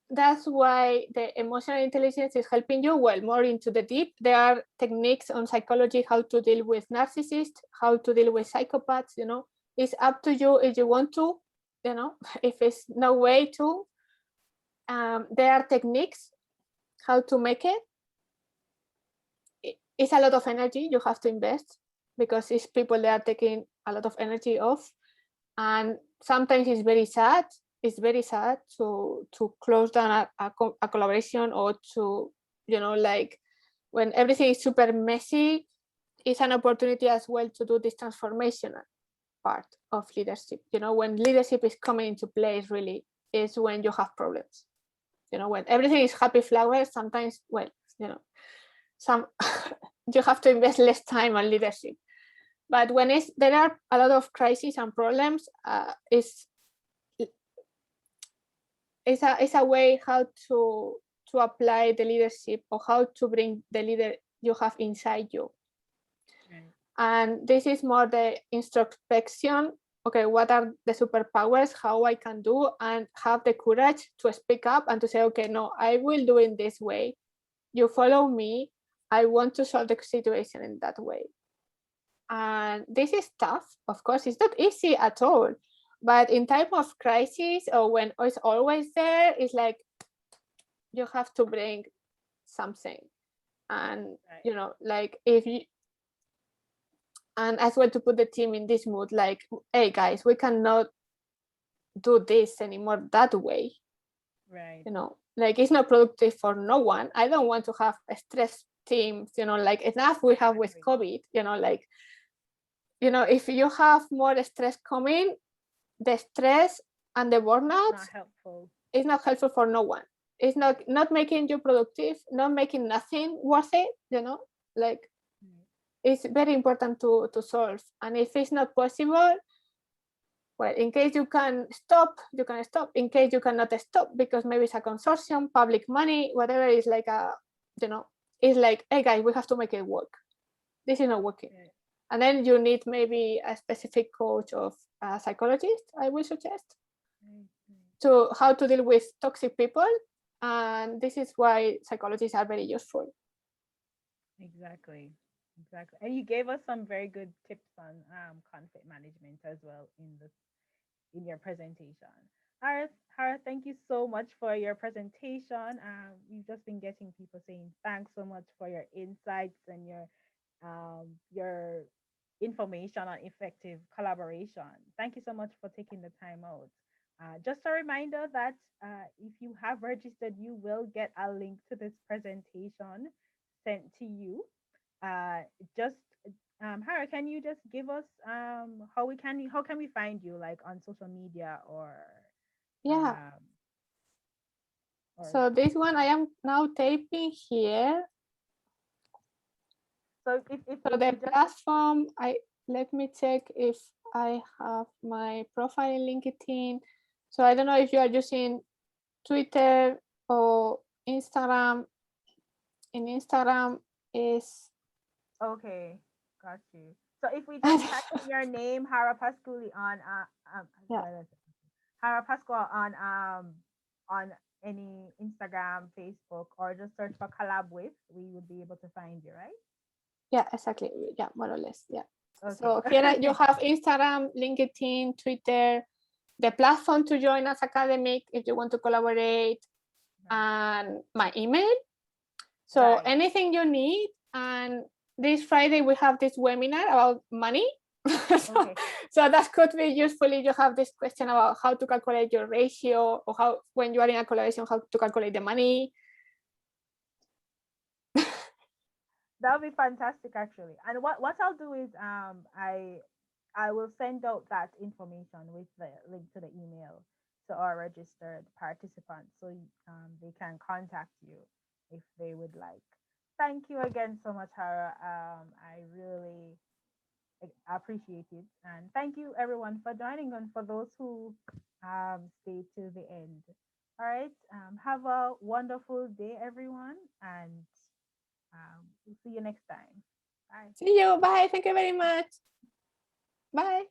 That's why the emotional intelligence is helping you well more into the deep. There are techniques on psychology, how to deal with narcissists, how to deal with psychopaths, you know. It's up to you if you want to, you know, if it's no way to. There are techniques how to make it. It's a lot of energy you have to invest because it's people that are taking a lot of energy off. And sometimes it's very sad. It's very sad to close down a collaboration, or to, you know, like when everything is super messy, it's an opportunity as well to do this transformational part of leadership. You know, when leadership is coming into place, really is when you have problems. You know, when everything is happy flowers, sometimes, well, you know, you have to invest less time on leadership. But when there are a lot of crises and problems, it's a way how to apply the leadership, or how to bring the leader you have inside you. And this is more the introspection. Okay, what are the superpowers, how I can do, and have the courage to speak up and to say, okay, no, I will do it this way. You follow me. I want to solve the situation in that way. And this is tough. Of course, it's not easy at all. But in time of crisis or when it's always there, it's like you have to bring something. And, like if you, and as well to put the team in this mood, like, hey guys, we cannot do this anymore that way. Right. Like it's not productive for no one. I don't want to have a stress teams, like enough we have with COVID, like, if you have more stress coming, the stress and the burnout is not helpful for no one. It's not making you productive, not making nothing worth it, like it's very important to solve. And if it's not possible, well, in case you can stop, you can stop. In case you cannot stop because maybe it's a consortium, public money, whatever, is like it's like, hey guys, we have to make it work. This is not working. And then you need maybe a specific coach of a psychologist, I will suggest, to how to deal with toxic people. And this is why psychologists are very useful. Exactly. And you gave us some very good tips on conflict management as well in your presentation. Hara, thank you so much for your presentation. We've just been getting people saying thanks so much for your insights and your information on effective collaboration. Thank you so much for taking the time out. Just a reminder that if you have registered, you will get a link to this presentation sent to you. Just Hara, can you just give us how can we find you, like on social media or so this one I am now taping here. So if the platform, let me check if I have my profile in LinkedIn. So I don't know if you are using Twitter or Instagram. In Instagram is okay, got you. So if we just type in your name, Jara Pascual on Jara Pascual on any Instagram, Facebook, or just search for collab with, we would be able to find you, right? Yeah, exactly. Yeah, more or less. Yeah. Okay. So here you have Instagram, LinkedIn, Twitter, the platform to join as academic if you want to collaborate, and my email. So anything you need. And this Friday we have this webinar about money. So that could be useful if you have this question about how to calculate your ratio, or how, when you are in a collaboration, how to calculate the money. That would be fantastic, actually. And what I'll do is I will send out that information with the link to the email to our registered participants, so they can contact you if they would like. Thank you again so much, Hara. I really appreciate it, and thank you everyone for joining, and for those who stayed to the end. All right, have a wonderful day, everyone, and we'll see you next time. Bye. See you. Bye. Thank you very much. Bye.